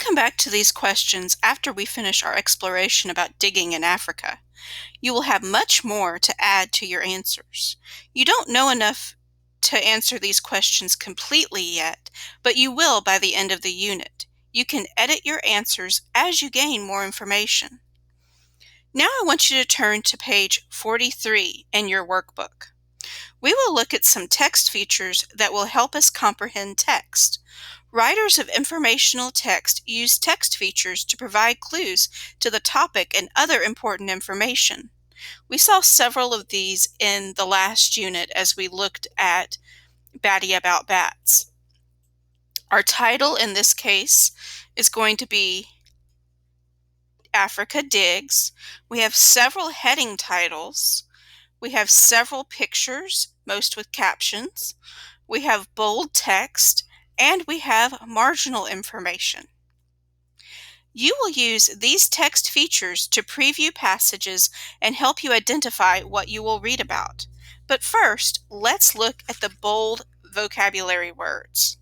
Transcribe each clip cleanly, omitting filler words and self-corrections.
come back to these questions after we finish our exploration about digging in Africa. You will have much more to add to your answers. You don't know enough to answer these questions completely yet, but you will by the end of the unit. You can edit your answers as you gain more information. Now I want you to turn to page 43 in your workbook. We will look at some text features that will help us comprehend text. Writers of informational text use text features to provide clues to the topic and other important information. We saw several of these in the last unit as we looked at Batty About Bats. Our title in this case is going to be Africa Digs. We have several heading titles. We have several pictures, most with captions. We have bold text, and we have marginal information. You will use these text features to preview passages and help you identify what you will read about. But first, let's look at the bold vocabulary words.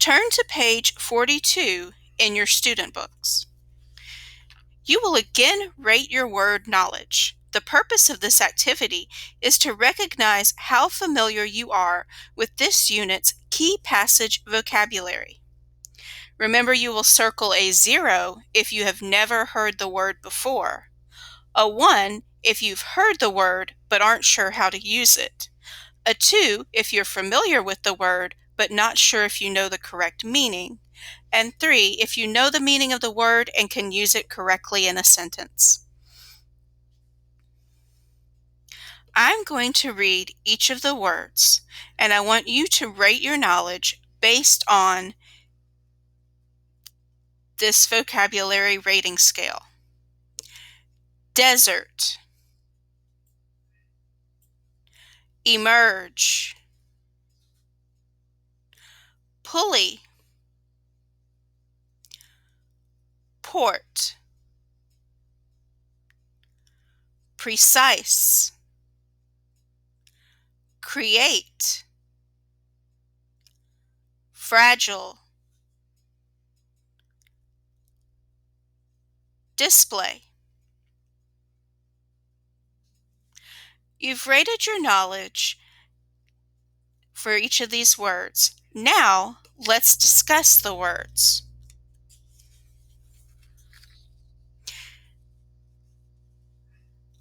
Turn to page 42 in your student books. You will again rate your word knowledge. The purpose of this activity is to recognize how familiar you are with this unit's key passage vocabulary. Remember, you will circle a 0 if you have never heard the word before, a 1 if you've heard the word but aren't sure how to use it, a 2 if you're familiar with the word but not sure if you know the correct meaning, and 3 if you know the meaning of the word and can use it correctly in a sentence. I'm going to read each of the words, and I want you to rate your knowledge based on this vocabulary rating scale. Desert, emerge, pulley, port, precise, create, fragile, display. You've rated your knowledge for each of these words. Now, let's discuss the words.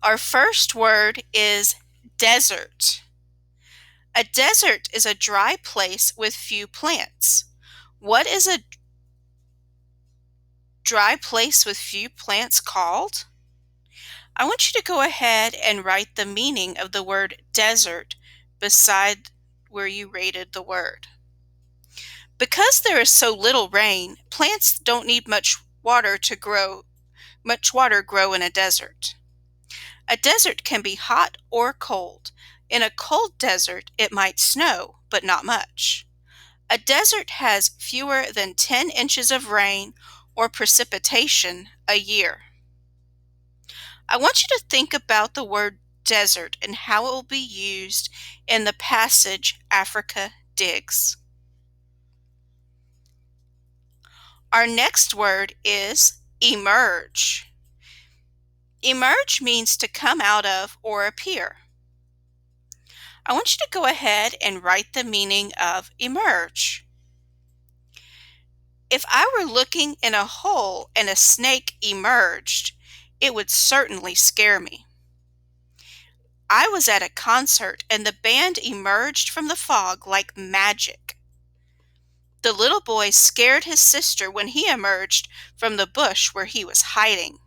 Our first word is desert. A desert is a dry place with few plants. What is a dry place with few plants called? I want you to go ahead and write the meaning of the word desert beside where you rated the word. Because there is so little rain, plants don't need much water grow in a desert. A desert can be hot or cold. In a cold desert, it might snow, but not much. A desert has fewer than 10 inches of rain or precipitation a year. I want you to think about the word desert and how it will be used in the passage Africa Digs. Our next word is emerge. Emerge means to come out of or appear. I want you to go ahead and write the meaning of emerge. If I were looking in a hole and a snake emerged, it would certainly scare me. I was at a concert and the band emerged from the fog like magic. The little boy scared his sister when he emerged from the bush where he was hiding.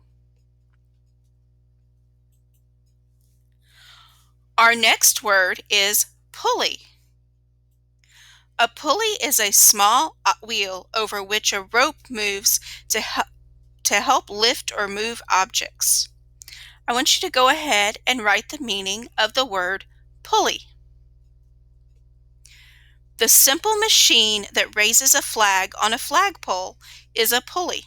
Our next word is pulley. A pulley is a small wheel over which a rope moves to help lift or move objects. I want you to go ahead and write the meaning of the word pulley. The simple machine that raises a flag on a flagpole is a pulley.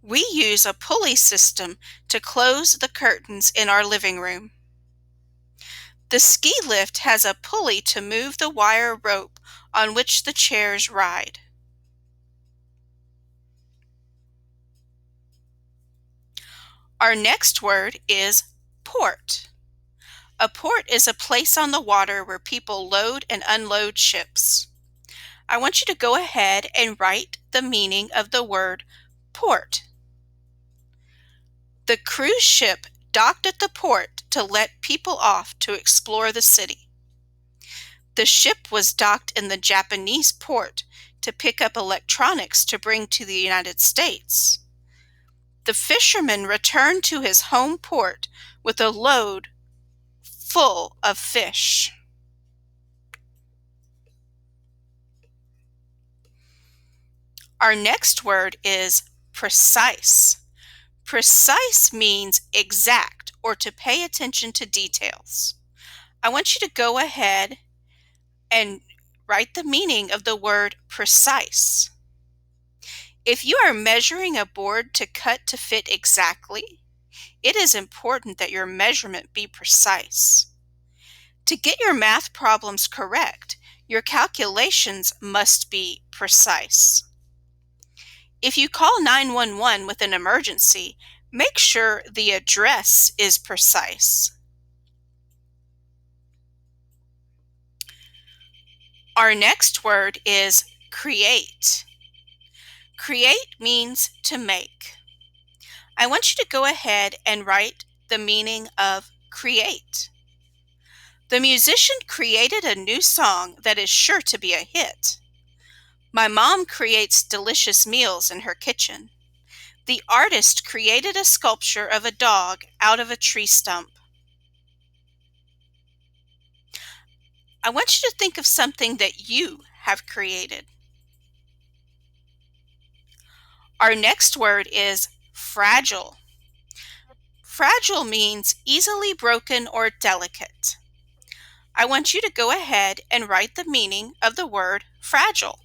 We use a pulley system to close the curtains in our living room. The ski lift has a pulley to move the wire rope on which the chairs ride. Our next word is port. A port is a place on the water where people load and unload ships. I want you to go ahead and write the meaning of the word port. The cruise ship docked at the port to let people off to explore the city. The ship was docked in the Japanese port to pick up electronics to bring to the United States. The fisherman returned to his home port with a load full of fish. Our next word is precise. Precise means exact or to pay attention to details. I want you to go ahead and write the meaning of the word precise. If you are measuring a board to cut to fit exactly, it is important that your measurement be precise. To get your math problems correct, your calculations must be precise. If you call 911 with an emergency, make sure the address is precise. Our next word is create. Create means to make. I want you to go ahead and write the meaning of create. The musician created a new song that is sure to be a hit. My mom creates delicious meals in her kitchen. The artist created a sculpture of a dog out of a tree stump. I want you to think of something that you have created. Our next word is fragile. Fragile means easily broken or delicate. I want you to go ahead and write the meaning of the word fragile.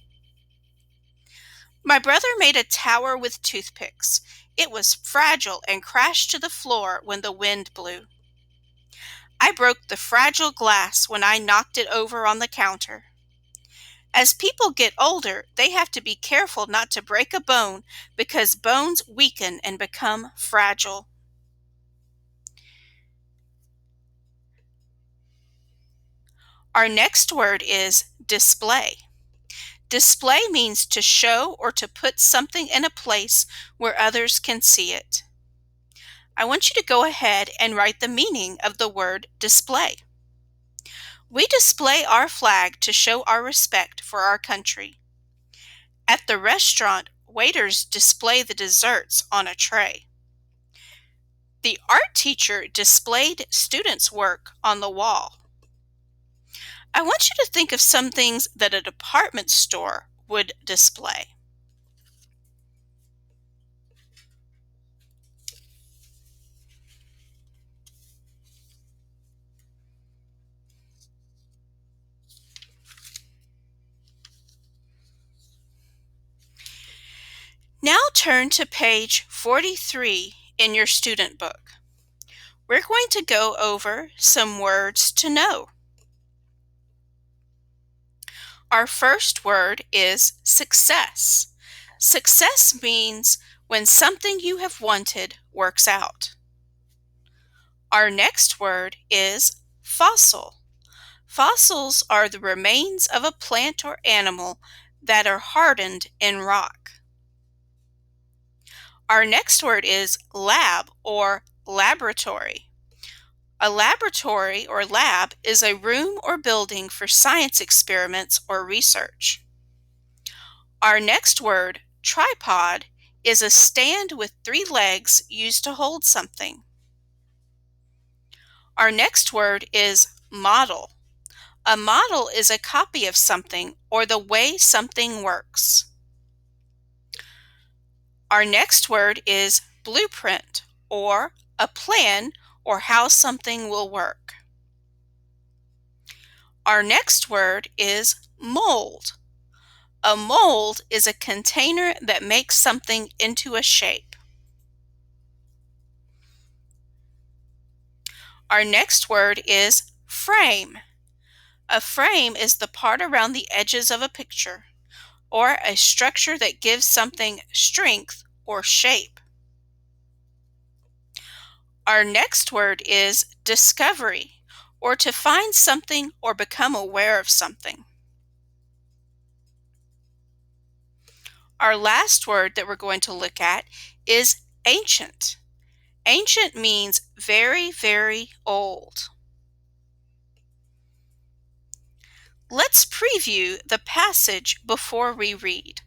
My brother made a tower with toothpicks. It was fragile and crashed to the floor when the wind blew. I broke the fragile glass when I knocked it over on the counter. As people get older, they have to be careful not to break a bone because bones weaken and become fragile. Our next word is display. Display means to show or to put something in a place where others can see it. I want you to go ahead and write the meaning of the word display. We display our flag to show our respect for our country. At the restaurant, waiters display the desserts on a tray. The art teacher displayed students' work on the wall. I want you to think of some things that a department store would display. Now turn to page 43 in your student book. We're going to go over some words to know. Our first word is success. Success means when something you have wanted works out. Our next word is fossil. Fossils are the remains of a plant or animal that are hardened in rock. Our next word is lab or laboratory. A laboratory or lab is a room or building for science experiments or research. Our next word, tripod, is a stand with 3 legs used to hold something. Our next word is model. A model is a copy of something or the way something works. Our next word is blueprint or a plan or how something will work. Our next word is mold. A mold is a container that makes something into a shape. Our next word is Frame. A frame is the part around the edges of a picture or a structure that gives something strength or shape. Our next word is discovery, or to find something or become aware of something. Our last word that we're going to look at is ancient. Ancient means very, very old. Let's preview the passage before we read.